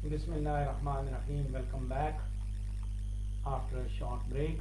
Bismillahirrahmanirrahim. Welcome back after a short break.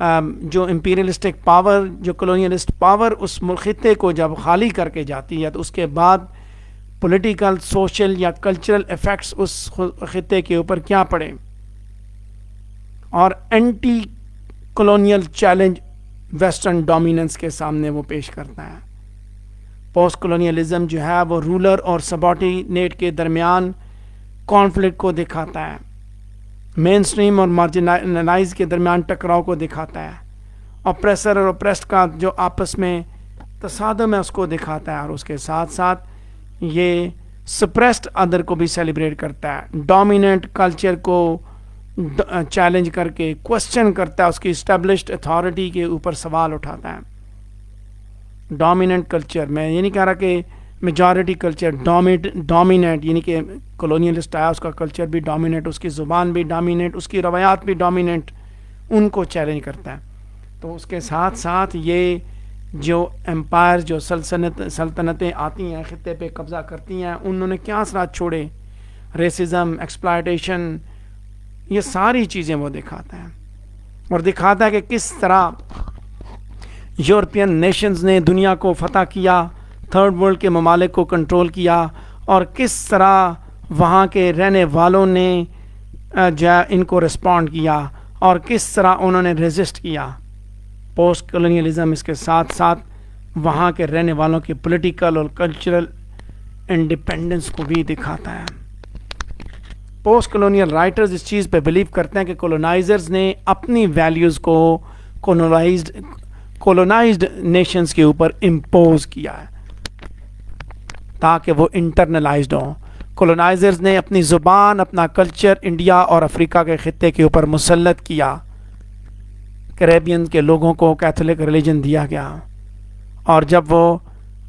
جو imperialistic power, جو colonialist power اس خطے کو جب خالی کر کے جاتی ہے تو اس کے بعد پولیٹیکل، سوشل یا کلچرل ایفیکٹس اس خطے کے اوپر کیا پڑے، اور anti colonial challenge western dominance کے سامنے وہ پیش کرتا ہے۔ پوسٹ کلونیلزم جو ہے وہ رولر اور سبارڈینیٹ کے درمیان کانفلکٹ کو دکھاتا ہے، مین سٹریم اور مارجنلائز کے درمیان ٹکراؤ کو دکھاتا ہے، اپریسر اور اپریسڈ کا جو آپس میں تصادم ہے اس کو دکھاتا ہے، اور اس کے ساتھ ساتھ یہ سپریسڈ ادر کو بھی سیلیبریٹ کرتا ہے، ڈومیننٹ کلچر کو چیلنج کر کے کوشچن کرتا ہے، اس کی اسٹیبلشڈ اتھارٹی کے اوپر سوال اٹھاتا ہے۔ ڈومیننٹ کلچر، میں یہ نہیں کہہ رہا کہ میجورٹی کلچر ڈومیننٹ، یعنی کہ کلونیلسٹ آیا اس کا کلچر بھی ڈومیننٹ، اس کی زبان بھی ڈومیننٹ، اس کی روایات بھی ڈومیننٹ، ان کو چیلنج کرتا ہے۔ تو اس کے ساتھ ساتھ یہ جو امپائر، جو سلطنتیں آتی ہیں خطے پہ قبضہ کرتی ہیں، انہوں نے کیا اثرات چھوڑے، ریسزم، ایکسپلائٹیشن، یہ ساری چیزیں وہ دکھاتا ہے، اور دکھاتا ہے کہ کس طرح یورپین نیشنز نے دنیا کو فتح کیا، تھرڈ ورلڈ کے ممالک کو کنٹرول کیا، اور کس طرح وہاں کے رہنے والوں نے جو ان کو رسپونڈ کیا، اور کس طرح انہوں نے ریزسٹ کیا۔ پوسٹ کلونیلزم اس کے ساتھ ساتھ وہاں کے رہنے والوں کی پولیٹیکل اور کلچرل انڈیپینڈنس کو بھی دکھاتا ہے۔ پوسٹ کلونیل رائٹرز اس چیز پہ بلیو کرتے ہیں کہ کولونائزرز نے اپنی ویلیوز کو کولونائزڈ نیشنز کے اوپر امپوز کیا ہے تاکہ وہ انٹرنلائزڈ ہوں۔ کولونائزرز نے اپنی زبان، اپنا کلچر انڈیا اور افریقہ کے خطے کے اوپر مسلط کیا۔ کیریبین کے لوگوں کو کیتھولک ریلیجن دیا گیا، اور جب وہ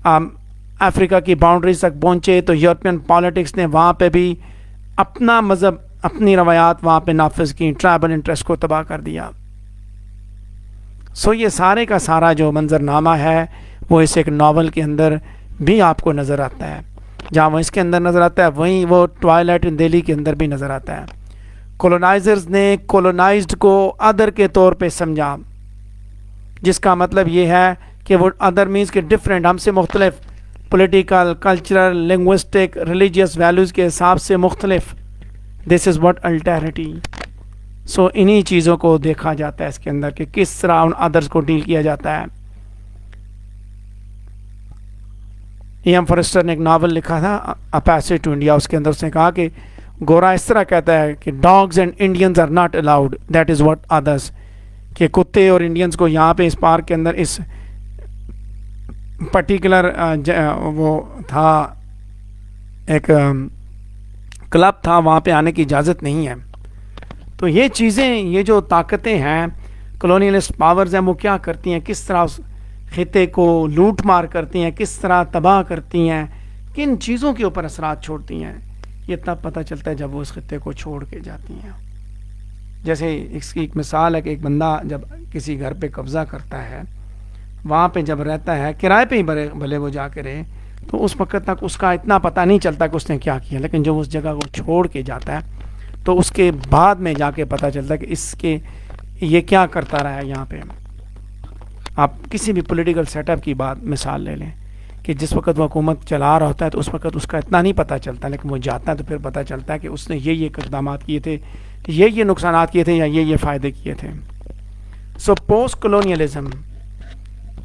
افریقہ کی باؤنڈریز تک پہنچے تو یورپین پالیٹکس نے وہاں پہ بھی اپنا مذہب، اپنی روایات وہاں پہ نافذ کی، ٹرائبل انٹرسٹ کو تباہ کر دیا۔ یہ سارے کا سارا جو منظرنامہ ہے وہ اس ایک ناول کے اندر بھی آپ کو نظر آتا ہے، جہاں وہ اس کے اندر نظر آتا ہے وہیں وہ ٹوائلائٹ ان دہلی کے اندر بھی نظر آتا ہے۔ کولونائزرز نے کولونائزڈ کو ادر کے طور پہ سمجھا، جس کا مطلب یہ ہے کہ وہ ادر مینس کہ ڈفرینٹ، ہم سے مختلف، political, cultural, linguistic, religious values کے حساب سے مختلف۔ دس از واٹ الٹیرٹی۔ انہی چیزوں کو دیکھا جاتا ہے اس کے اندر کہ کس طرح ان ادرز کو ڈیل کیا جاتا ہے۔ ایم فورسٹر نے ایک ناول لکھا تھا اے پیسیج ٹو انڈیا، اس کے اندر اس نے کہا کہ گورا اس طرح کہتا ہے کہ dogs and Indians are not allowed, that is what others, کہ کتے اور انڈینز کو یہاں پہ اس پارک کے اندر اس پرٹیکولر وہ تھا ایک کلب تھا، وہاں پہ آنے کی اجازت نہیں ہے۔ تو یہ چیزیں، یہ جو طاقتیں ہیں کلونیلسٹ پاورز ہیں، وہ کیا کرتی ہیں، کس طرح اس خطے کو لوٹ مار کرتی ہیں، کس طرح تباہ کرتی ہیں، کن چیزوں کے اوپر اثرات چھوڑتی ہیں، یہ تب پتہ چلتا ہے جب وہ اس خطے کو چھوڑ کے جاتی ہیں۔ جیسے اس کی ایک مثال ہے کہ ایک بندہ جب کسی گھر پہ قبضہ کرتا ہے، وہاں پہ جب رہتا ہے، کرائے پہ ہی بھلے وہ جا کے رہے، تو اس وقت تک اس کا اتنا پتہ نہیں چلتا کہ اس نے کیا کیا، لیکن جب اس جگہ کو چھوڑ کے جاتا ہے تو اس کے بعد میں جا کے پتہ چلتا ہے کہ اس کے یہ کیا کرتا رہا ہے۔ یہاں پہ آپ کسی بھی پولیٹیکل سیٹ اپ کی بات مثال لے لیں کہ جس وقت وہ حکومت چلا رہا ہوتا ہے تو اس وقت اس کا اتنا نہیں پتہ چلتا، لیکن وہ جاتا ہے تو پھر پتہ چلتا ہے کہ اس نے یہ اقدامات کیے تھے، یہ نقصانات کیے تھے، یا یہ فائدے کیے تھے۔ پوسٹ کلونیلزم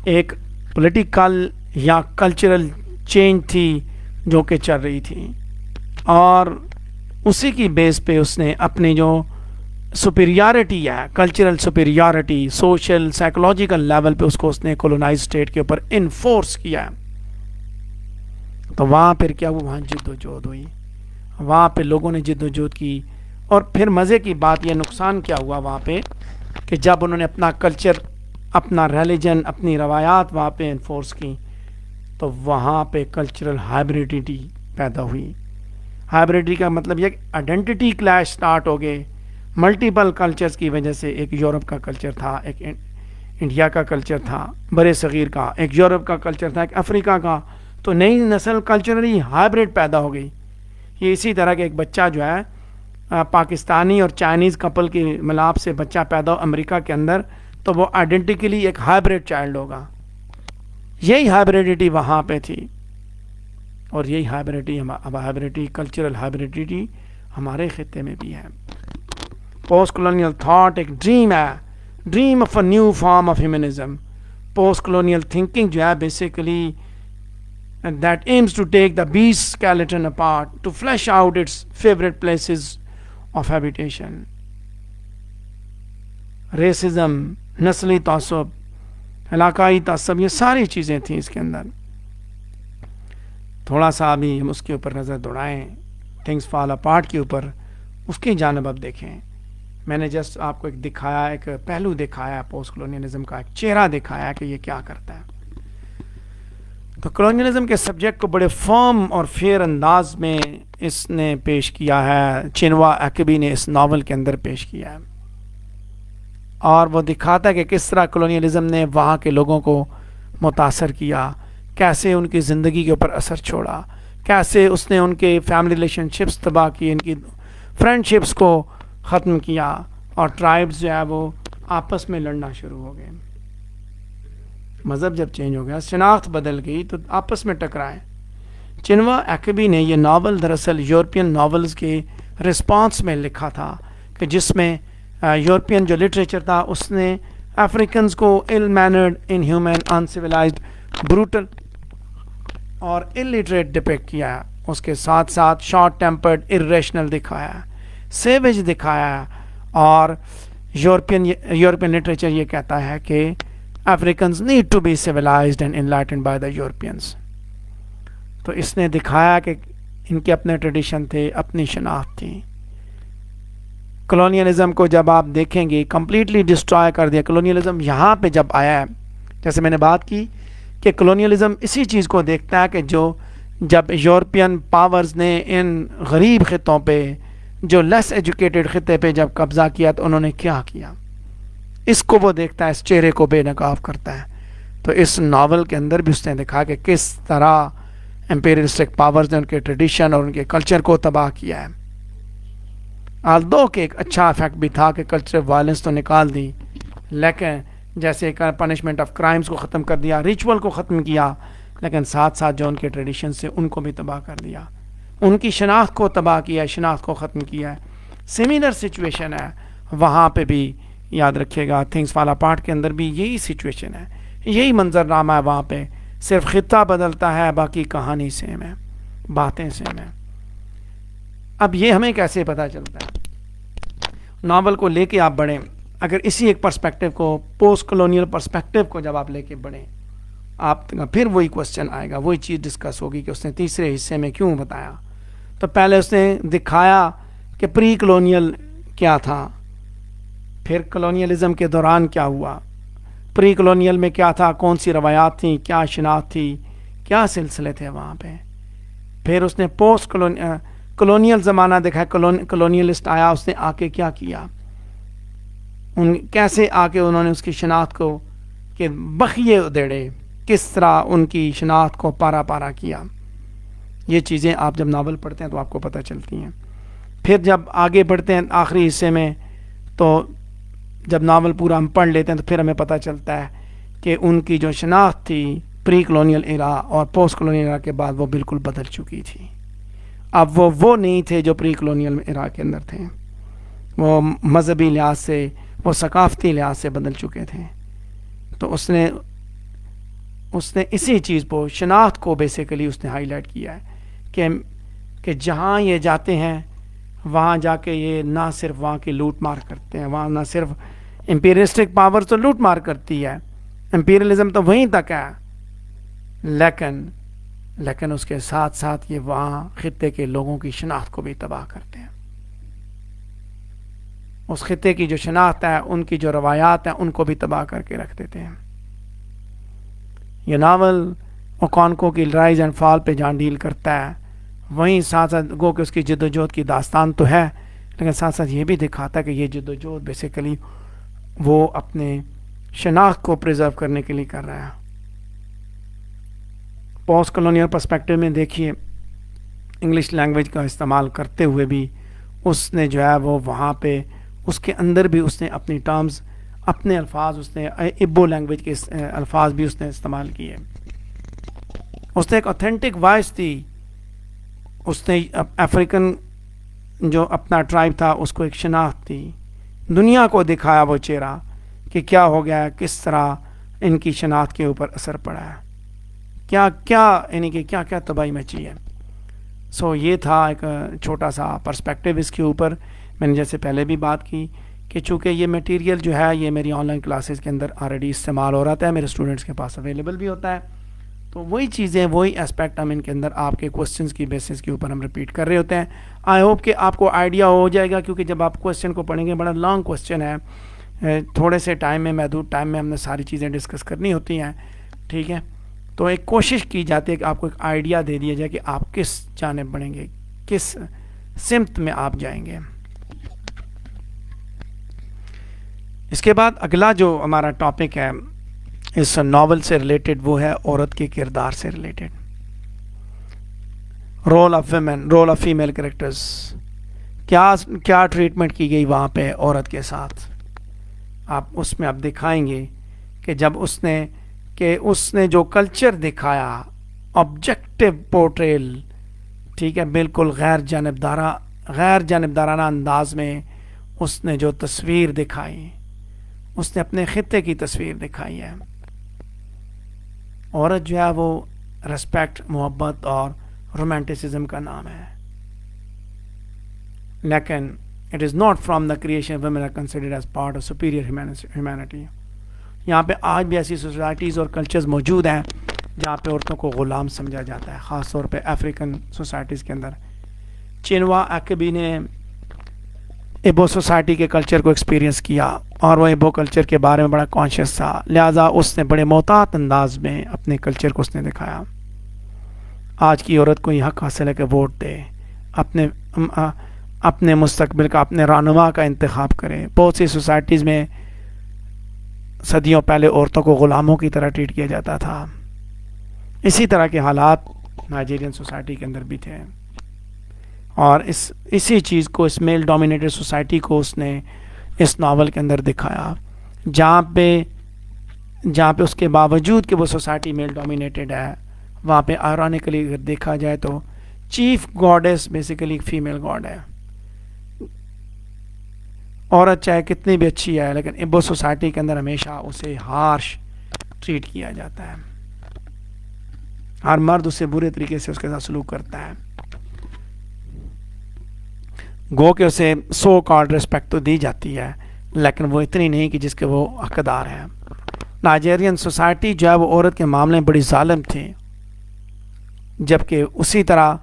ایک پولیٹیکل یا کلچرل چینج تھی جو کہ چل رہی تھی، اور اسی کی بیس پہ اس نے اپنی جو سپیریارٹی ہے، cultural superiority, social psychological level پہ اس نے کولونائز اسٹیٹ کے اوپر انفورس کیا۔ تو وہاں پھر کیا ہوا، وہاں جد و جہد ہوئی، وہاں پہ لوگوں نے جد و جہد کی، اور پھر مزے کی بات یہ نقصان کیا ہوا وہاں پہ کہ جب انہوں نے اپنا کلچر، اپنا ریلیجن، اپنی روایات وہاں پہ انفورس کی تو وہاں پہ کلچرل ہائبریڈیٹی پیدا ہوئی۔ ہائبریڈیٹی کا مطلب یہ کہ آئیڈینٹی کلیش سٹارٹ ہو گئے ملٹیپل کلچرز کی وجہ سے۔ ایک یورپ کا کلچر تھا، ایک انڈیا کا کلچر تھا، برے صغیر کا، ایک یورپ کا کلچر تھا، ایک افریقہ کا، تو نئی نسل کلچرلی ہائبریڈ پیدا ہو گئی۔ یہ اسی طرح کہ ایک بچہ جو ہے پاکستانی اور چائنیز کپل کے ملاپ سے بچہ پیدا ہو امریکہ کے اندر، تو وہ آئیڈینٹیکلی ایک ہائبریڈ چائلڈ ہوگا. یہی ہائبریڈیٹی وہاں پہ تھی, اور یہی ہائبریڈیٹی کلچرل ہائبریڈیٹی ہمارے خطے میں بھی ہے. پوسٹ کلونیل تھاٹ ایک ڈریم ہے, dream of a new form of humanism. Post colonial thinking جو ہے basically that aims to take the beast skeleton apart to flesh out its favorite places of habitation. Racism, نسلی تعصب, علاقائی تعصب, یہ ساری چیزیں تھیں اس کے اندر. تھوڑا سا ابھی ہم اس کے اوپر نظر دوڑائیں, تھنگس فال اپارٹ کے اوپر, اس کی جانب اب دیکھیں. میں نے جسٹ آپ کو ایک دکھایا, ایک پہلو دکھایا پوسٹ کلونیلزم کا, ایک چہرہ دکھایا کہ یہ کیا کرتا ہے. تو کلونیلزم کے سبجیکٹ کو بڑے فرم اور فیئر انداز میں اس نے پیش کیا ہے, چنوا ایکبی نے اس ناول کے اندر پیش کیا ہے, اور وہ دکھاتا ہے کہ کس طرح کلونیلزم نے وہاں کے لوگوں کو متاثر کیا, کیسے ان کی زندگی کے اوپر اثر چھوڑا, کیسے اس نے ان کے فیملی ریلیشن شپس تباہ کیے, ان کی فرینڈ شپس کو ختم کیا, اور ٹرائبز جو ہے وہ آپس میں لڑنا شروع ہو گئے. مذہب جب چینج ہو گیا, شناخت بدل گئی, تو آپس میں ٹکرائے. چنوا ایکبی نے یہ ناول دراصل یورپین ناولز کے رسپانس میں لکھا تھا, کہ جس میں یورپین جو لٹریچر تھا اس نے افریکنز کو ill mannered, inhuman, uncivilized, brutal اور illiterate ڈپیکٹ کیا. اس کے ساتھ ساتھ شارٹ ٹیمپرڈ, irrational دکھایا, سیویج دکھایا. اور یورپین لٹریچر یہ کہتا ہے کہ Africans need to be civilized and enlightened by the Europeans. تو اس نے دکھایا کہ ان کے اپنے ٹریڈیشن تھے, اپنی شناخت تھی. کلونیلزم کو جب آپ دیکھیں گے کمپلیٹلی ڈسٹرائے کر دیا. کلونیلزم یہاں پہ جب آیا ہے, جیسے میں نے بات کی کہ کلونیلزم اسی چیز کو دیکھتا ہے کہ جب یورپین پاورز نے ان غریب خطوں پہ, جو لیس ایجوکیٹڈ خطے پہ جب قبضہ کیا, تو انہوں نے کیا کیا, اس کو وہ دیکھتا ہے, اس چہرے کو بے نقاب کرتا ہے. تو اس ناول کے اندر بھی اس نے دکھا کہ کس طرح امپیریلسٹک پاورز نے ان کے ٹریڈیشن اور ان کے کلچر کو تباہ کیا ہے. آلدو کہ ایک اچھا افیکٹ بھی تھا کہ کلچرل وائلنس تو نکال دی, لیکن جیسے پنشمنٹ آف کرائمز کو ختم کر دیا, ریچول کو ختم کیا, لیکن ساتھ ساتھ جو ان کے ٹریڈیشن سے ان کو بھی تباہ کر دیا, ان کی شناخت کو تباہ کیا, شناخت کو ختم کیا ہے. سملر سچویشن ہے وہاں پہ بھی, یاد رکھیے گا تھنگس فال اپارٹ کے اندر بھی یہی سچویشن ہے, یہی منظر نامہ ہے وہاں پہ, صرف خطہ بدلتا ہے, باقی کہانی سیم ہے, باتیں سیم ہیں. اب یہ ہمیں کیسے پتہ چلتا ہے؟ ناول کو لے کے آپ بڑھیں, اگر اسی ایک پرسپیکٹیو کو, پوسٹ کلونیل پرسپیکٹیو کو جب آپ لے کے بڑھیں, آپ پھر وہی کوسچن آئے گا, وہی چیز ڈسکس ہوگی کہ اس نے تیسرے حصے میں کیوں بتایا. تو پہلے اس نے دکھایا کہ پری کلونیل کیا تھا, پھر کلونیلزم کے دوران کیا ہوا, پری کلونیل میں کیا تھا, کون سی روایات تھیں, کیا شناخت تھی, کیا سلسلے تھے وہاں پہ. پھر اس نے پوسٹ کلونیل زمانہ دیکھا, کلونیلسٹ آیا, اس نے آ کے کیا کیا, کیسے آ کے انہوں نے اس کی شناخت کو کہ بخیے ادھیڑے, کس طرح ان کی شناخت کو پارا پارا کیا. یہ چیزیں آپ جب ناول پڑھتے ہیں تو آپ کو پتہ چلتی ہیں. پھر جب آگے بڑھتے ہیں آخری حصے میں, تو جب ناول پورا ہم پڑھ لیتے ہیں تو پھر ہمیں پتہ چلتا ہے کہ ان کی جو شناخت تھی پری کلونیل ایرا اور پوسٹ کلونیل ایرا کے بعد وہ بالکل بدل چکی تھی. اب وہ نہیں تھے جو پری کلونیل ایرا کے اندر تھے, وہ مذہبی لحاظ سے, وہ ثقافتی لحاظ سے بدل چکے تھے. تو اس نے اسی چیز کو, شناخت کو بیسیکلی اس نے ہائی لائٹ کیا ہے کہ جہاں یہ جاتے ہیں وہاں جا کے یہ نہ صرف وہاں کی لوٹ مار کرتے ہیں, وہاں نہ صرف امپیریلسٹک پاور تو لوٹ مار کرتی ہے, امپیریلزم تو وہیں تک ہے, لیکن اس کے ساتھ ساتھ یہ وہاں خطے کے لوگوں کی شناخت کو بھی تباہ کرتے ہیں. اس خطے کی جو شناخت ہے, ان کی جو روایات ہیں, ان کو بھی تباہ کر کے رکھ دیتے ہیں. یہ ناول اوکانکو کی رائز اینڈ فال پہ جان ڈیل کرتا ہے, وہیں ساتھ ساتھ گو کہ اس کی جد و جہد کی داستان تو ہے, لیکن ساتھ ساتھ یہ بھی دکھاتا ہے کہ یہ جد و جہد بیسیکلی وہ اپنے شناخت کو پریزرو کرنے کے لیے کر رہا ہے. پوسٹ کلونیل پرسپیکٹیو میں دیکھیے, انگلش لینگویج کا استعمال کرتے ہوئے بھی اس نے جو ہے وہ وہاں پہ اس کے اندر بھی اس نے اپنی ٹرمز اپنے الفاظ اس نے ابو لینگویج کے الفاظ بھی اس نے استعمال کیے. اس نے ایک اوتھینٹک وائس تھی. اس نے افریقن جو اپنا ٹرائب تھا اس کو ایک شناخت تھی. دنیا کو دکھایا وہ چہرہ کہ کیا ہو گیا ہے, کس طرح ان کی شناخت کے اوپر اثر پڑا ہے, کیا کیا یعنی کہ کیا کیا تباہی مچی ہے. سو یہ تھا ایک چھوٹا سا پرسپیکٹیو اس کے اوپر. میں نے جیسے پہلے بھی بات کی کہ چونکہ یہ میٹیریل جو ہے یہ میری آن لائن کلاسز کے اندر آلریڈی استعمال ہو رہا ہے, میرے اسٹوڈنٹس کے پاس اویلیبل بھی ہوتا ہے. تو وہی چیزیں, وہی اسپیکٹ ہم ان کے اندر آپ کے کوسچنس کی بیسس کے اوپر ہم ریپیٹ کر رہے ہوتے ہیں. آئی ہوپ کہ آپ کو آئیڈیا ہو جائے گا, کیونکہ جب آپ کوسچن کو پڑھیں گے, بڑا لانگ کوسچن ہے, تھوڑے سے ٹائم میں, محدود ٹائم میں ہم نے ساری چیزیں ڈسکس کرنی ہوتی ہیں. ٹھیک ہے, تو ایک کوشش کی جاتی ہے کہ آپ کو ایک آئیڈیا دے دیا جائے کہ آپ کس جانب بڑھیں گے, کس سمت میں آپ جائیں گے. اس کے بعد اگلا جو ہمارا ٹاپک ہے اس ناول سے ریلیٹڈ, وہ ہے عورت کے کردار سے related. Role of women, role of female characters, کیا ٹریٹمنٹ کی گئی وہاں پہ عورت کے ساتھ. آپ اس میں آپ دکھائیں گے کہ جب اس نے جو کلچر دکھایا, آبجیکٹو پورٹریل, ٹھیک ہے, بالکل غیر جانبدارانہ انداز میں اس نے جو تصویر دکھائی, اس نے اپنے خطے کی تصویر دکھائی ہے. عورت جو ہے وہ ریسپیکٹ, محبت اور رومانٹسزم کا نام ہے, لیکن it is not from the creation women are considered as part of superior humanity. یہاں پہ آج بھی ایسی سوسائٹیز اور کلچرز موجود ہیں جہاں پہ عورتوں کو غلام سمجھا جاتا ہے, خاص طور پہ افریقن سوسائٹیز کے اندر. چینوا ایکبی نے ایبو سوسائٹی کے کلچر کو ایکسپیرینس کیا اور وہ ایبو کلچر کے بارے میں بڑا کانشیس تھا, لہٰذا اس نے بڑے محتاط انداز میں اپنے کلچر کو اس نے دکھایا. آج کی عورت کو یہ حق حاصل ہے کہ ووٹ دے, اپنے مستقبل کا, اپنے رہنما کا انتخاب کرے. بہت سی سوسائٹیز میں صدیوں پہلے عورتوں کو غلاموں کی طرح ٹریٹ کیا جاتا تھا. اسی طرح کے حالات نائجیرین سوسائٹی کے اندر بھی تھے, اور اسی چیز کو, اس میل ڈومینیٹڈ سوسائٹی کو اس نے اس ناول کے اندر دکھایا, جہاں پہ اس کے باوجود کہ وہ سوسائٹی میل ڈومینیٹڈ ہے, وہاں پہ آئرونیکلی اگر دیکھا جائے تو چیف گاڈیس بیسیکلی فیمیل گاڈ ہے. عورت چاہے کتنی بھی اچھی ہے, لیکن ایبو سوسائٹی کے اندر ہمیشہ اسے ہارش ٹریٹ کیا جاتا ہے. ہر مرد اسے برے طریقے سے اس کے ساتھ سلوک کرتا ہے. گو کہ اسے سو کالڈ ریسپیکٹ تو دی جاتی ہے, لیکن وہ اتنی نہیں کہ جس کے وہ حقدار ہیں. نائجیرین سوسائٹی جو ہے وہ عورت کے معاملے میں بڑی ظالم تھی, جبکہ اسی طرح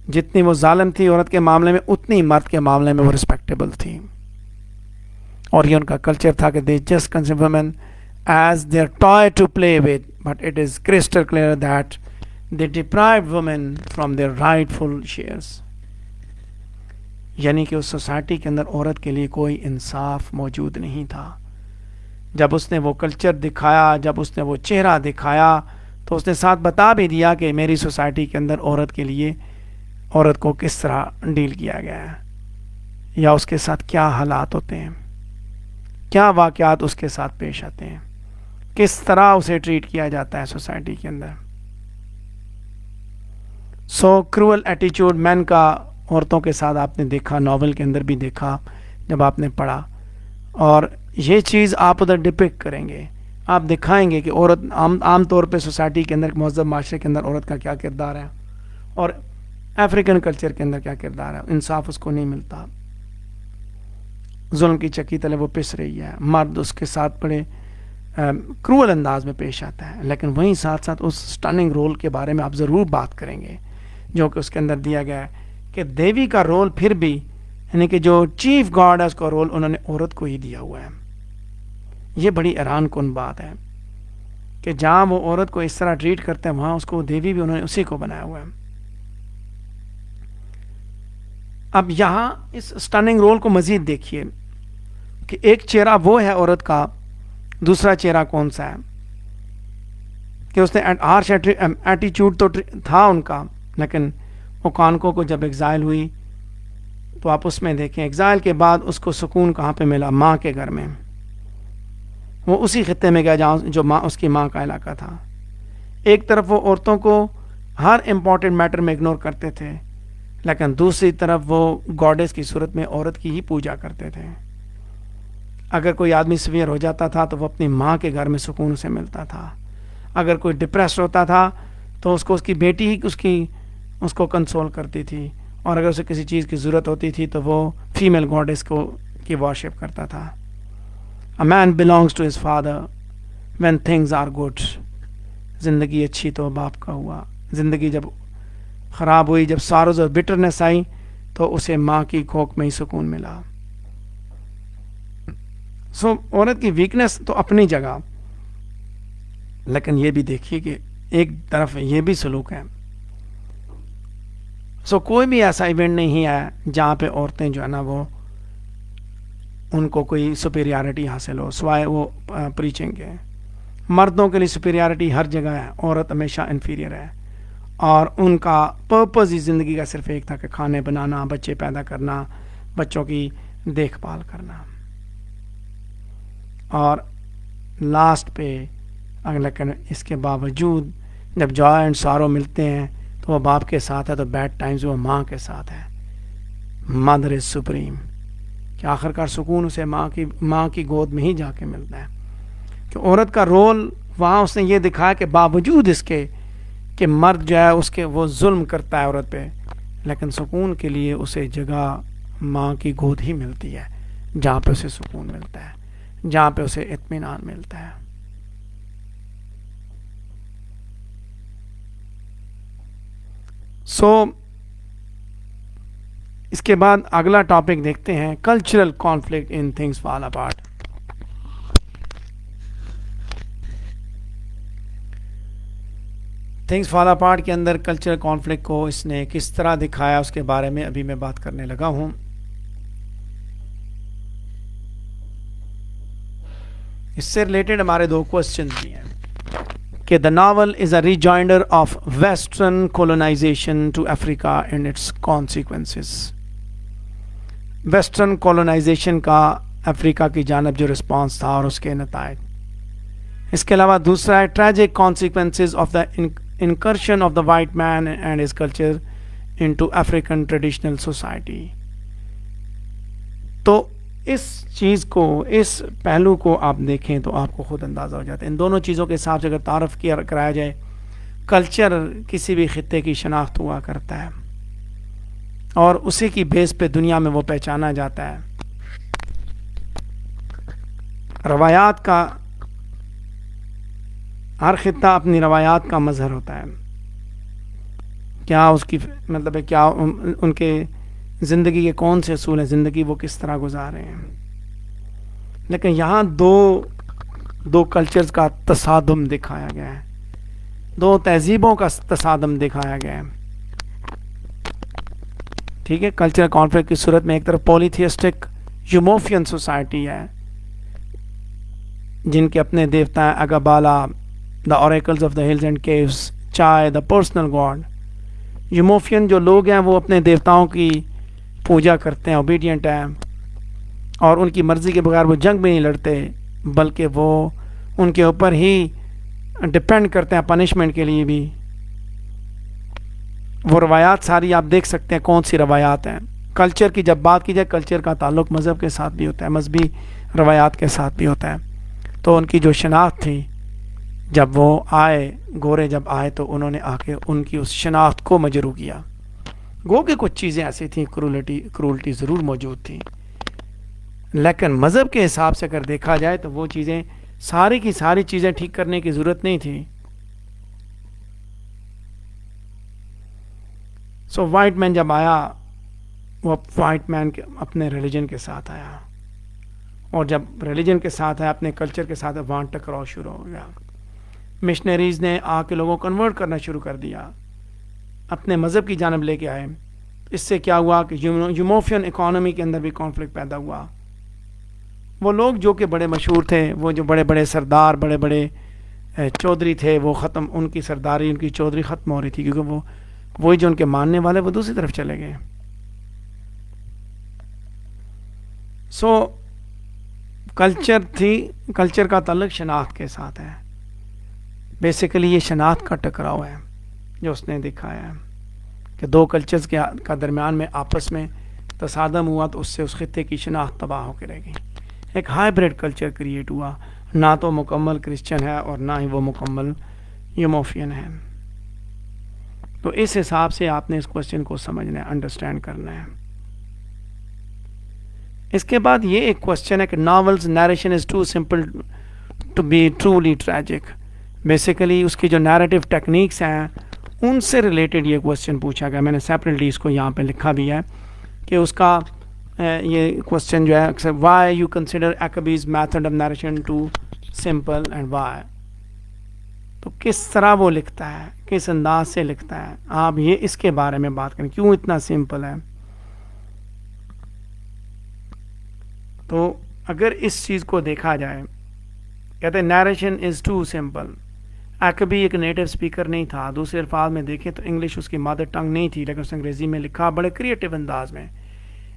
جتنی وہ ظالم تھی عورت کے معاملے میں, اتنی مرد کے معاملے میں وہ رسپیکٹیبل تھی. اور یہ ان کا کلچر تھا کہ they just consider women as their toy to play with, but it is crystal clear that they deprived women from their rightful shares. یعنی کہ اس سوسائٹی کے اندر عورت کے لیے کوئی انصاف موجود نہیں تھا. جب اس نے وہ کلچر دکھایا, جب اس نے وہ چہرہ دکھایا, تو اس نے ساتھ بتا بھی دیا کہ میری سوسائٹی کے اندر عورت کے لیے, عورت کو کس طرح ڈیل کیا گیا ہے, یا اس کے ساتھ کیا حالات ہوتے ہیں, کیا واقعات اس کے ساتھ پیش آتے ہیں, کس طرح اسے ٹریٹ کیا جاتا ہے سوسائٹی کے اندر. سو کروئل ایٹیچیوڈ مین کا عورتوں کے ساتھ آپ نے دیکھا, ناول کے اندر بھی دیکھا جب آپ نے پڑھا, اور یہ چیز آپ ادھر ڈپکٹ کریں گے, آپ دکھائیں گے کہ عورت عام طور پہ سوسائٹی کے اندر, مہذب معاشرے کے اندر عورت کا کیا کردار ہے, اور افریقن کلچر کے اندر کیا کردار ہے. انصاف اس کو نہیں ملتا, ظلم کی چکی تلے وہ پس رہی ہے, مرد اس کے ساتھ بڑے کروئل انداز میں پیش آتا ہے. لیکن وہیں ساتھ ساتھ اس سٹننگ رول کے بارے میں آپ ضرور بات کریں گے جو کہ اس کے اندر دیا گیا ہے کہ دیوی کا رول پھر بھی, یعنی کہ جو چیف گاڈ ہے اس کا رول انہوں نے عورت کو ہی دیا ہوا ہے. یہ بڑی حیران کن بات ہے کہ جہاں وہ عورت کو اس طرح ٹریٹ کرتے ہیں, وہاں اس کو دیوی بھی انہوں نے اسی کو بنایا ہوا ہے. اب یہاں اس سٹننگ رول کو مزید دیکھیے کہ ایک چہرہ وہ ہے عورت کا, دوسرا چہرہ کون سا ہے کہ اس نے ہارش ایٹیچیوڈ تو تھا ان کا, لیکن اوکانکو کو جب ایگزائل ہوئی تو آپ اس میں دیکھیں ایگزائل کے بعد اس کو سکون کہاں پہ ملا, ماں کے گھر میں. وہ اسی خطے میں گیا جہاں جو اس کی ماں کا علاقہ تھا. ایک طرف وہ عورتوں کو ہر امپورٹنٹ میٹر میں اگنور کرتے تھے، لیکن دوسری طرف وہ گاڈیس کی صورت میں عورت کی ہی پوجا کرتے تھے. اگر کوئی آدمی سویئر ہو جاتا تھا تو وہ اپنی ماں کے گھر میں سکون سے ملتا تھا. اگر کوئی ڈپریسڈ ہوتا تھا تو اس کو اس کی بیٹی ہی اس کو کنسول کرتی تھی، اور اگر اسے کسی چیز کی ضرورت ہوتی تھی تو وہ فیمیل گاڈیس کی ورشپ کرتا تھا. A man belongs to his father when things are good. زندگی اچھی تو باپ کا ہوا، زندگی جب خراب ہوئی، جب ساروز اور بٹرنس آئی تو اسے ماں کی کوکھ میں ہی سکون ملا. عورت کی ویکنس تو اپنی جگہ، لیکن یہ بھی دیکھیے کہ ایک طرف یہ بھی سلوک ہے. کوئی بھی ایسا ایونٹ نہیں ہے جہاں پہ عورتیں جو ہے نا وہ ان کو کوئی سپیریارٹی حاصل ہو سوائے وہ پریچنگ کے. مردوں کے لیے سپیریارٹی ہر جگہ ہے، عورت ہمیشہ انفیریئر ہے، اور ان کا پرپز ہی زندگی کا صرف ایک تھا کہ کھانے بنانا، بچے پیدا کرنا، بچوں کی دیکھ بھال کرنا. اور لاسٹ پہ لیکن اس کے باوجود جب جوائے اینڈ سارو ملتے ہیں تو وہ باپ کے ساتھ ہے، تو بیڈ ٹائمز وہ ماں کے ساتھ ہے. مدر از سپریم، کہ آخر کار سکون اسے ماں کی گود میں ہی جا کے ملتا ہے. کہ عورت کا رول وہاں اس نے یہ دکھایا کہ باوجود اس کے کہ مرد جو ہے اس کے وہ ظلم کرتا ہے عورت پہ، لیکن سکون کے لیے اسے جگہ ماں کی گود ہی ملتی ہے جہاں پہ اسے سکون ملتا ہے، جہاں پہ اسے اطمینان ملتا ہے. اس کے بعد اگلا ٹاپک دیکھتے ہیں، cultural conflict in things fall apart. Things fall apart کے اندر کلچرل کانفلکٹ کو اس نے کس طرح دکھایا اس کے بارے میں ابھی میں بات کرنے لگا ہوں. اس سے ریلیٹڈ ہمارے دو کوسچنز بھی ہیں کہ the novel is a rejoinder of western colonisation to Africa and its consequences. Western colonisation کا افریقہ کی جانب جو رسپانس تھا اور اس کے نتائج. اس کے علاوہ دوسرا ہے tragic consequences of the incursion of the white man and his culture into African traditional society. تو اس چیز کو، اس پہلو کو آپ دیکھیں تو آپ کو خود اندازہ ہو جاتا ہے. ان دونوں چیزوں کے حساب سے اگر تعارف کرایا جائے، کلچر کسی بھی خطے کی شناخت ہوا کرتا ہے اور اسی کی بیس پہ دنیا میں وہ پہچانا جاتا ہے. روایات کا، ہر خطہ اپنی روایات کا مظہر ہوتا ہے. کیا اس کی مطلب ہے، کیا ان کے زندگی کے کون سے اصول ہیں، زندگی وہ کس طرح گزار رہے ہیں. لیکن یہاں دو کلچرز کا تصادم دکھایا گیا ہے، دو تہذیبوں کا تصادم دکھایا گیا ہے. ٹھیک ہے، کلچرل کانفلکٹ کی صورت میں ایک طرف پولیتھیسٹک یوموفین سوسائٹی ہے جن کے اپنے دیوتا ہیں Agbala, the oracles of the hills and caves, chi, the personal God. یوموفین جو لوگ ہیں وہ اپنے دیوتاؤں کی پوجا کرتے ہیں، اوبیڈینٹ ہیں، اور ان کی مرضی کے بغیر وہ جنگ بھی نہیں لڑتے، بلکہ وہ ان کے اوپر ہی ڈپینڈ کرتے ہیں پنشمنٹ کے لیے بھی. وہ روایات ساری آپ دیکھ سکتے ہیں کون سی روایات ہیں. کلچر کی جب بات کی جائے، کلچر کا تعلق مذہب کے ساتھ بھی ہوتا ہے، مذہبی روایات کے ساتھ بھی ہوتا ہے. تو ان کی جو شناخت تھی، جب وہ آئے، گورے جب آئے تو انہوں نے آ کے ان کی اس شناخت کو مجروح کیا. گو کہ کچھ چیزیں ایسی تھیں، کرولٹی ضرور موجود تھی، لیکن مذہب کے حساب سے اگر دیکھا جائے تو وہ چیزیں ساری کی ساری چیزیں ٹھیک کرنے کی ضرورت نہیں تھی. وائٹ مین جب آیا، وہ وائٹ مین اپنے ریلیجن کے ساتھ آیا، اور جب ریلیجن کے ساتھ آیا، اپنے کلچر کے ساتھ وہاں ٹکراؤ شروع ہو گیا. مشنریز نے آ کے لوگوں کو کنورٹ کرنا شروع کر دیا، اپنے مذہب کی جانب لے کے آئے. اس سے کیا ہوا کہ یوموفین اکانومی کے اندر بھی کانفلکٹ پیدا ہوا. وہ لوگ جو کہ بڑے مشہور تھے، وہ جو بڑے بڑے سردار، بڑے بڑے چودھری تھے، وہ ختم، ان کی سرداری، ان کی چودھری ختم ہو رہی تھی، کیونکہ وہی جو ان کے ماننے والے وہ دوسری طرف چلے گئے. کلچر کا تعلق شناخت کے ساتھ ہے. بیسیکلی یہ شناخت کا ٹکراؤ ہے جو اس نے دکھایا ہے کہ دو کلچرز کا درمیان میں آپس میں تصادم ہوا تو اس سے اس خطے کی شناخت تباہ ہو کے رہ گئی. ایک ہائیبریڈ کلچر کریٹ ہوا, نہ تو مکمل کرسچن ہے اور نہ ہی وہ مکمل یوموفین ہے. تو اس حساب سے آپ نے اس کوشچن کو سمجھنا ہے, انڈرسٹینڈ کرنا ہے. اس کے بعد یہ ایک کوشچن ہے کہ novel's narration is too simple to be truly tragic. Basically اس کی جو نیریٹو ٹیکنیکس ہیں ان سے ریلیٹڈ یہ کوشچن پوچھا گیا. میں نے سیپریٹلی اس کو یہاں پہ لکھا بھی ہے کہ اس کا یہ کوشچن جو ہے, why you consider Achebe's method of narration too simple and why. تو کس طرح وہ لکھتا ہے, کس انداز سے لکھتا ہے, آپ یہ اس کے بارے میں بات کریں, کیوں اتنا سمپل ہے. تو اگر اس چیز کو دیکھا جائے, کہتے ہیں نیریشن از ٹو سمپل. ایکبی ایک نیٹو اسپیکر نہیں تھا, دوسرے الفاظ میں دیکھیں تو انگلش اس کی مادر ٹنگ نہیں تھی, لیکن اس نے انگریزی میں لکھا بڑے کریٹو انداز میں.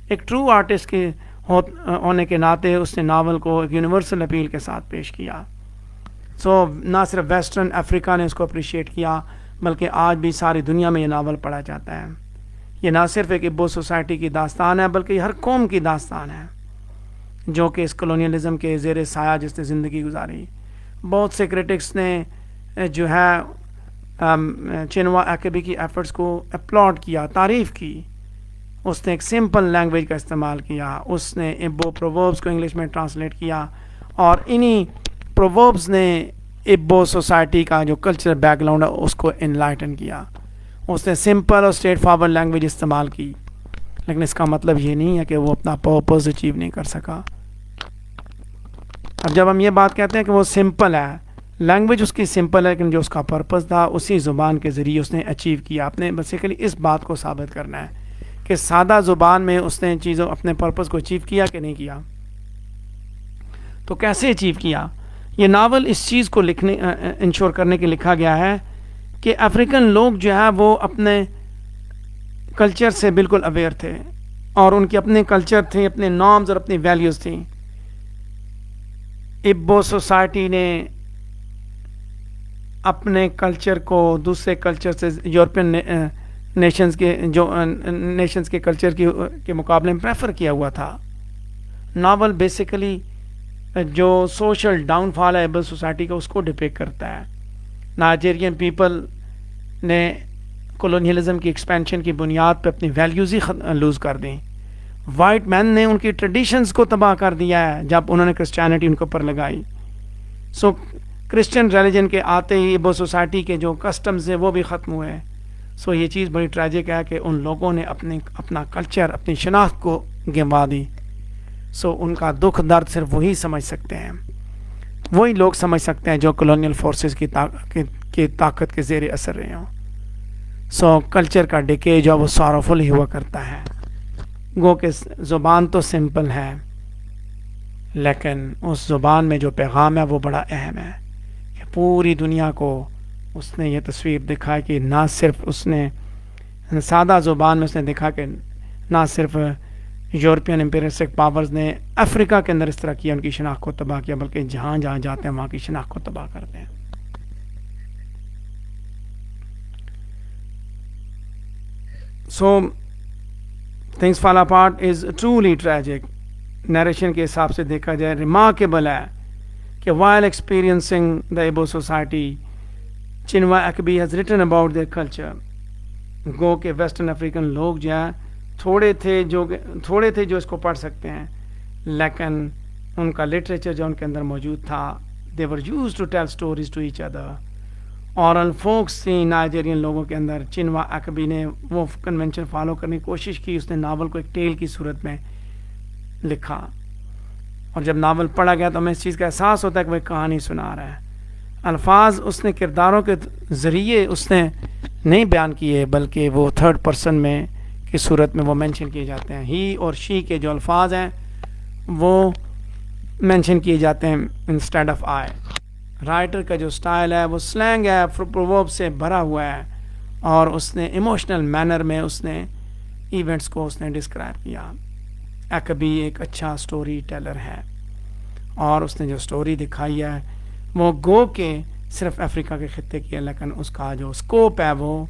ایک ٹرو آرٹسٹ کے ہونے کے ناطے اس نے ناول کو ایک یونیورسل اپیل کے ساتھ پیش کیا. نہ صرف ویسٹرن افریقہ نے اس کو اپریشیٹ کیا, بلکہ آج بھی ساری دنیا میں یہ ناول پڑھا جاتا ہے. یہ نہ صرف ایک ابو سوسائٹی کی داستان ہے, بلکہ یہ ہر قوم کی داستان ہے جو کہ اس کلونیلزم کے زیر سایہ جس نے زندگی گزاری. بہت سے کرٹکس نے جو ہے چنوا ایکبی کی ایفرٹس کو اپلاڈ کیا, تعریف کی. اس نے ایک سمپل لینگویج کا استعمال کیا, اس نے ابو پرووربس کو انگلش میں ٹرانسلیٹ کیا, اور انہی پرووربس نے ابو سوسائٹی کا جو کلچرل بیک گراؤنڈ ہے اس کو انلائٹن کیا. اس نے سمپل اور اسٹریٹ فارورڈ لینگویج استعمال کی, لیکن اس کا مطلب یہ نہیں ہے کہ وہ اپنا پرپز اچیو نہیں کر سکا. اب جب ہم یہ بات کہتے ہیں کہ وہ سمپل ہے, لینگویج اس کی سمپل ہے, لیکن جو اس کا پرپز تھا اسی زبان کے ذریعے اس نے اچیو کیا. آپ نے بیسیکلی اس بات کو ثابت کرنا ہے کہ سادہ زبان میں اس نے چیزوں اپنے پرپز کو اچیو کیا کہ نہیں کیا. تو کیسے اچیو کیا؟ یہ ناول اس چیز کو لکھنے انشور کرنے کے لکھا گیا ہے کہ افریقن لوگ جو ہے وہ اپنے کلچر سے بالکل اویئر تھے, اور ان کے اپنے کلچر تھے, اپنے نارمز اور اپنی ویلیوز تھیں. ابو سوسائٹی نے اپنے کلچر کو دوسرے کلچر سے, یورپین نیشنز کے کلچر کے مقابلے میں پریفر کیا ہوا تھا. ناول بیسیکلی جو سوشل ڈاؤن فال ہے ابو سوسائٹی کا اس کو ڈپیکٹ کرتا ہے. نائجیرین پیپل نے کولونیلزم کی ایکسپینشن کی بنیاد پہ اپنی ویلیوز ہی لوز کر دیں. وائٹ مین نے ان کی ٹریڈیشنز کو تباہ کر دیا ہے جب انہوں نے کرسچینٹی ان کے اوپر لگائی. کرسچن ریلیجن کے آتے ہی ابو سوسائٹی کے جو کسٹمز ہیں وہ بھی ختم ہوئے. یہ چیز بڑی ٹریجک ہے کہ ان لوگوں نے اپنا کلچر, اپنی شناخت کو گنوا دی. ان کا دکھ درد صرف وہی سمجھ سکتے ہیں, وہی لوگ سمجھ سکتے ہیں جو کولونیل فورسز کی طاقت کے زیر اثر رہے ہوں. کلچر کا ڈیکے جو وہ سارفل ہی ہوا کرتا ہے. گو کہ زبان تو سمپل ہے, لیکن اس زبان میں جو پیغام ہے وہ بڑا اہم ہے کہ پوری دنیا کو اس نے یہ تصویر دکھائی کہ نہ صرف اس نے سادہ زبان میں اس نے دکھا کہ نہ صرف یورپین امپیریلسٹک پاورز نے افریقہ کے اندر اس طرح کیا, ان کی شناخت کو تباہ کیا, بلکہ جہاں جہاں جاتے ہیں وہاں کی شناخت کو تباہ کرتے ہیں. Things Fall Apart is truly tragic. Narration کے حساب سے دیکھا جائے ریمارکیبل ہے کہ while experiencing the Igbo society, چنوا ایکبی has written about their culture. گو کہ ویسٹرن افریقن لوگ جو ہیں تھوڑے تھے جو اس کو پڑھ سکتے ہیں, لیکن ان کا لٹریچر جو ان کے اندر موجود تھا, they were used to tell stories to each other. Oral focus تھیں نائجیرین لوگوں کے اندر. چنوا ایکبی نے وہ کنونشن فالو کرنے کی کوشش کی, اس نے ناول کو ایک ٹیل کی صورت میں لکھا, اور جب ناول پڑھا گیا تو ہمیں اس چیز کا احساس ہوتا ہے کہ وہ ایک کہانی سنا رہا ہے. الفاظ اس نے کرداروں کے ذریعے اس نے نہیں بیان کیے, بلکہ وہ تھرڈ پرسن میں کی صورت میں وہ مینشن کیے جاتے ہیں. ہی اور شی کے جو الفاظ ہیں وہ مینشن کیے جاتے ہیں انسٹیڈ آف آئی. رائٹر کا جو سٹائل ہے وہ سلینگ ہے, پروورب سے بھرا ہوا ہے, اور اس نے ایموشنل مینر میں اس نے ایونٹس کو اس نے ڈسکرائب کیا. ایکبی ایک اچھا سٹوری ٹیلر ہے. اور اس نے جو سٹوری دکھائی ہے وہ گو کہ صرف افریقہ کے خطے کی ہے، لیکن اس کا جو اسکوپ ہے وہ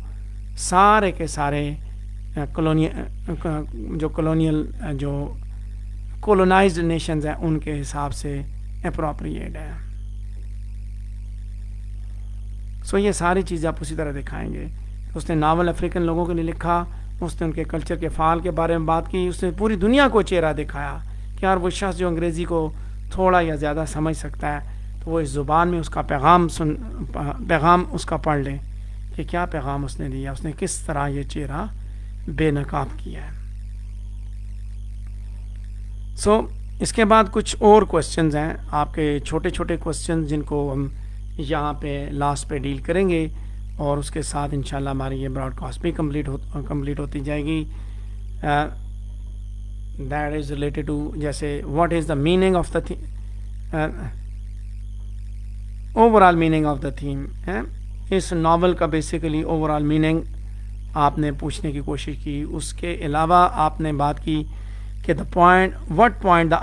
سارے کے سارے کولونیل جو کولونائزڈ نیشنز ہیں ان کے حساب سے اپروپریٹ ہے. سو یہ ساری چیزیں آپ اسی طرح دکھائیں گے. اس نے ناول افریقن لوگوں کے لیے لکھا، اس نے ان کے کلچر کے فعال کے بارے میں بات کی، اس نے پوری دنیا کو چہرہ دکھایا کہ یار وہ شخص جو انگریزی کو تھوڑا یا زیادہ سمجھ سکتا ہے تو وہ اس زبان میں اس کا پیغام اس کا پڑھ لے کہ کیا پیغام اس نے دیا، اس نے کس طرح یہ چہرہ بے نقاب کیا ہے. سو اس کے بعد کچھ اور کوسچنز ہیں آپ کے چھوٹے چھوٹے کوسچنز جن کو ہم یہاں پہ لاسٹ پہ ڈیل کریں گے، اور اس کے ساتھ انشاءاللہ ہماری یہ براڈ کاسٹ بھی کمپلیٹ ہوتی جائے گی. دیٹ از ریلیٹڈ ٹو جیسے what is the meaning of the overall meaning of the theme. اس ناول کا بیسیکلی اوور آل میننگ آپ نے پوچھنے کی کوشش کی. اس کے علاوہ آپ نے بات کی کہ what point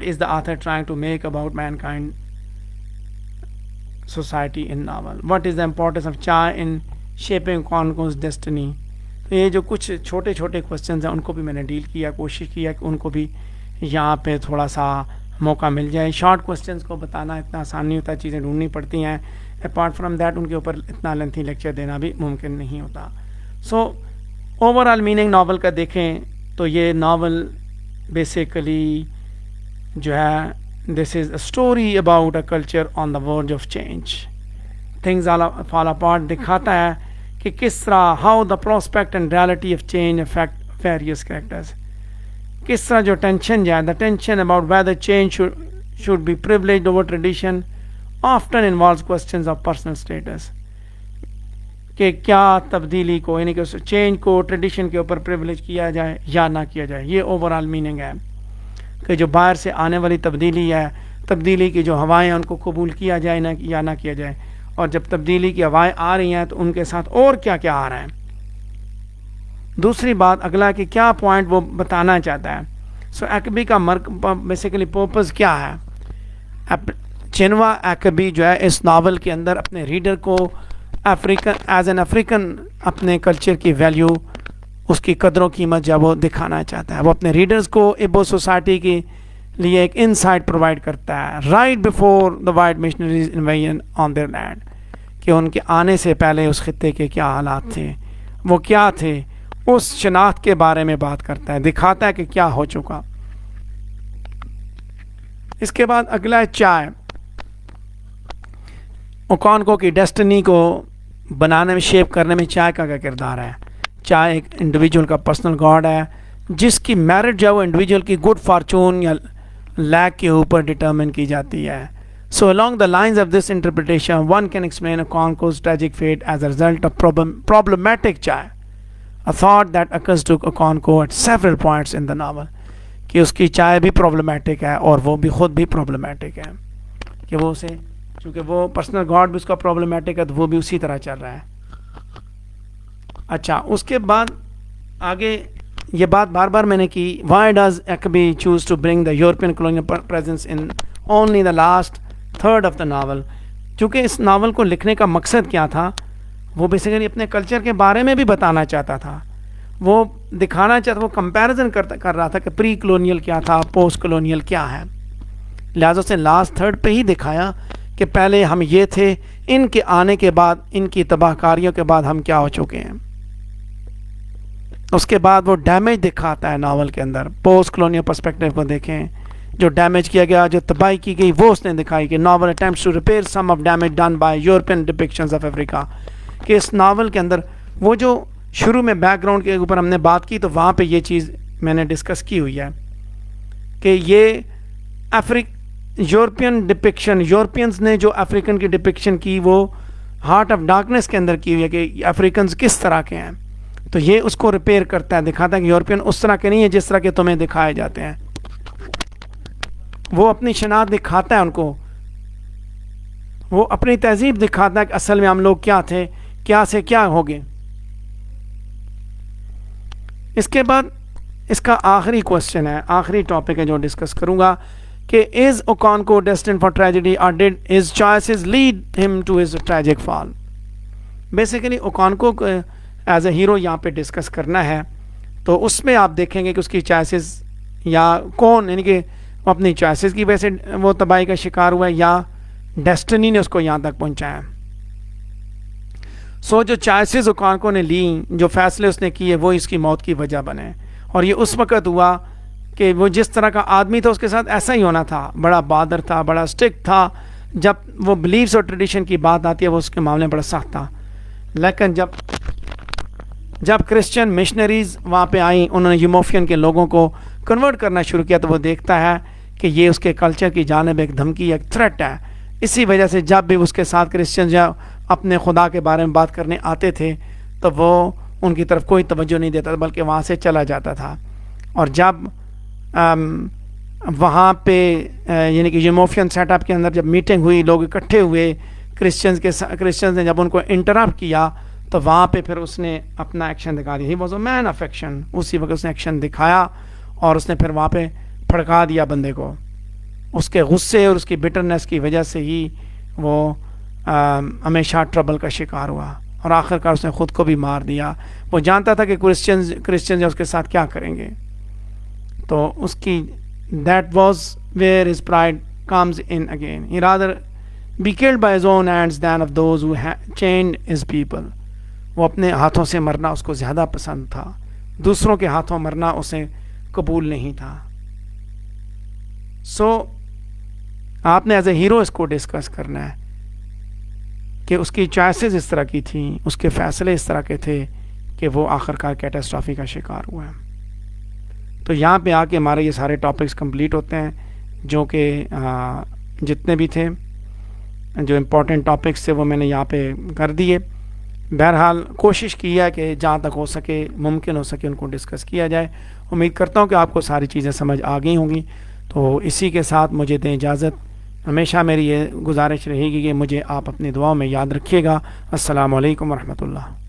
is the author trying to make about mankind society in novel. What is the importance of chai in shaping Conco's destiny. تو یہ جو کچھ چھوٹے چھوٹے کوسچنز ہیں ان کو بھی میں نے ڈیل کیا، کوشش کیا کہ ان کو بھی یہاں پہ تھوڑا سا موقع مل جائے. شارٹ کوسچنز کو بتانا اتنا آسان نہیں ہوتا، چیزیں ڈھونڈنی پڑتی ہیں. اپارٹ فرام دیٹ ان کے اوپر اتنا لینتھی لیکچر دینا بھی ممکن نہیں ہوتا. So overall meaning novel کا دیکھیں تو یہ ناول بیسیکلی جو ہے this is a story about a culture on the verge of change. Things Fall Apart دکھاتا ہے کہ کس طرح how the prospect and reality of change affect various characters. کس طرح جو ٹینشن جو ہے the tension about whether change should be privileged over tradition often involves questions of personal status. کہ کیا تبدیلی کو یعنی کہ چینج کو ٹریڈیشن کے اوپر پریولیج کیا جائے یا نہ کیا جائے. یہ اوور آل میننگ ہے کہ جو باہر سے آنے والی تبدیلی ہے، تبدیلی کی جو ہوائیں ہیں ان کو قبول کیا جائے یا نہ کیا جائے، اور جب تبدیلی کی ہوائیں آ رہی ہیں تو ان کے ساتھ اور کیا کیا آ رہا ہے. دوسری بات اگلا کہ کیا پوائنٹ وہ بتانا چاہتا ہے. سو ایکبی کا بیسیکلی پرپز کیا ہے. چینوا ایکبی جو ہے اس ناول کے اندر اپنے ریڈر کو ایز این افریقن اپنے کلچر کی ویلیو، اس کی قدر و قیمت جب وہ دکھانا چاہتا ہے. وہ اپنے ریڈرز کو ایبو سوسائٹی کے لیے ایک انسائٹ پرووائڈ کرتا ہے right before the white missionaries invasion on their land, کہ ان کے آنے سے پہلے اس خطے کے کیا حالات تھے، وہ کیا تھے، اس شناخت کے بارے میں بات کرتا ہے، دکھاتا ہے کہ کیا ہو چکا. اس کے بعد اگلا ہے چائے. اوکانکو کی ڈیسٹنی کو بنانے میں، شیپ کرنے میں چائے کا کیا کردار ہے. چائے ایک انڈیویجول کا پرسنل گاڈ ہے جس کی میرٹ جو ہے وہ انڈیویجول کی گڈ فارچون یا لیک کے اوپر ڈٹرمن کی جاتی ہے. سو along the lines of this interpretation one can explain Okonko's tragic fate as a result of problematic chai, a thought that occurs to Okonko at several points in the novel. کہ اس کی چائے بھی problematic ہے اور وہ بھی خود بھی پرابلمیٹک ہے، کہ وہ اسے چونکہ وہ پرسنل گاڈ بھی اس کا پرابلمیٹک ہے تو وہ بھی اسی طرح چل رہا ہے. اچھا اس کے بعد آگے یہ بات بار بار میں نے کی، why does Achebe choose to bring the European colonial presence in only the last third of the novel. چونکہ اس ناول کو لکھنے کا مقصد کیا تھا، وہ بیسیکلی اپنے کلچر کے بارے میں بھی بتانا چاہتا تھا، وہ دکھانا چاہتا، وہ کمپیریزن کر رہا تھا کہ پری کلونیل کیا تھا، پوسٹ کلونیل کیا ہے. لہٰذا اس نے لاسٹ تھرڈ پہ ہی دکھایا کہ پہلے ہم یہ تھے، ان کے آنے کے بعد، ان کی تباہ کاریوں کے بعد ہم کیا ہو چکے ہیں. اس کے بعد وہ ڈیمیج دکھاتا ہے ناول کے اندر. پوسٹ کلونیل پرسپیکٹیو کو دیکھیں، جو ڈیمیج کیا گیا، جو تباہی کی گئی، وہ اس نے دکھائی کہ novel attempts to repair some of damage done by European depictions of Africa. کہ اس ناول کے اندر وہ جو شروع میں بیک گراؤنڈ کے اوپر ہم نے بات کی تو وہاں پہ یہ چیز میں نے ڈسکس کی ہوئی ہے کہ یہ یورپین ڈپکشن، یورپینز نے جو افریقن کی ڈپکشن کی وہ ہارٹ آف ڈارکنیس کے اندر کی ہوئی ہے کہ افریقنز کس طرح کے ہیں. تو یہ اس کو ریپیئر کرتا ہے، دکھاتا ہے کہ یورپین اس طرح کے نہیں ہیں جس طرح کے تمہیں دکھائے جاتے ہیں. وہ اپنی شناخت دکھاتا ہے ان کو، وہ اپنی تہذیب دکھاتا ہے کہ اصل میں ہم لوگ کیا تھے، کیا سے کیا ہو گئے. اس کے بعد اس کا آخری کوشچن ہے, آخری ٹاپک ہے جو ڈسکس کروں گا کہ is Okonkwo destined for tragedy or did his choices lead him to his tragic fall. Basically Okonkwo کو ایز اے ہیرو یہاں پہ ڈسکس کرنا ہے, تو اس میں آپ دیکھیں گے کہ اس کی چوائسز یا کون, یعنی کہ اپنی چوائسز کی وجہ سے وہ تباہی کا شکار ہوا ہے یا ڈیسٹنی نے اس کو یہاں تک پہنچایا. سو جو چوائسز اوکانکو نے لیں, جو فیصلے اس نے کیے, وہ اس کی موت کی وجہ بنے. اور یہ اس وقت ہوا کہ وہ جس طرح کا آدمی تھا اس کے ساتھ ایسا ہی ہونا تھا, بڑا بہادر تھا, بڑا اسٹرکٹ تھا. جب وہ بلیفس اور ٹریڈیشن کی بات آتی ہے وہ اس کے معاملے میں بڑا سخت تھا. لیکن جب کرسچن مشنریز وہاں پہ آئیں, انہوں نے یوموفین کے لوگوں کو کنورٹ کرنا شروع کیا, تو وہ دیکھتا ہے کہ یہ اس کے کلچر کی جانب ایک دھمکی, ایک تھریٹ ہے. اسی وجہ سے جب بھی اس کے ساتھ کرسچن یا اپنے خدا کے بارے میں بات کرنے آتے تھے تو وہ ان کی طرف کوئی توجہ نہیں دیتا بلکہ وہاں سے چلا جاتا تھا. اور جب وہاں پہ یعنی کہ یوموفین سیٹ اپ کے اندر جب میٹنگ ہوئی, لوگ اکٹھے ہوئے, کرسچنز نے جب ان کو انٹرپٹ کیا, تو وہاں پہ پھر اس نے اپنا ایکشن دکھا دیا. He was a man of action. اسی وقت اس نے ایکشن دکھایا اور اس نے پھر وہاں پہ پھڑکا دیا بندے کو. اس کے غصے اور اس کی بٹرنس کی وجہ سے ہی وہ ہمیشہ ٹربل کا شکار ہوا, اور آخر کار اس نے خود کو بھی مار دیا. وہ جانتا تھا کہ کرسچنز اس کے ساتھ کیا کریں گے, تو اس کی that was where his pride comes in again. He rather be killed by his own hands than of those who chained his people. وہ اپنے ہاتھوں سے مرنا اس کو زیادہ پسند تھا, دوسروں کے ہاتھوں مرنا اسے قبول نہیں تھا. سو آپ نے ایز اے ہیرو اس کو ڈسکس کرنا ہے کہ اس کی چوائسز اس طرح کی تھیں, اس کے فیصلے اس طرح کے تھے کہ وہ آخر کار کیٹاسٹرافی کا شکار ہوا ہے. تو یہاں پہ آ کے ہمارے یہ سارے ٹاپکس کمپلیٹ ہوتے ہیں جو کہ جتنے بھی تھے, جو امپورٹنٹ ٹاپکس تھے وہ میں نے یہاں پہ کر دیے. بہرحال کوشش کی ہے کہ جہاں تک ہو سکے, ممکن ہو سکے, ان کو ڈسکس کیا جائے. امید کرتا ہوں کہ آپ کو ساری چیزیں سمجھ آ گئی ہوں گی. تو اسی کے ساتھ مجھے دیں اجازت. ہمیشہ میری یہ گزارش رہے گی کہ مجھے آپ اپنی دعاؤں میں یاد رکھیے گا. السلام علیکم ورحمۃ اللہ.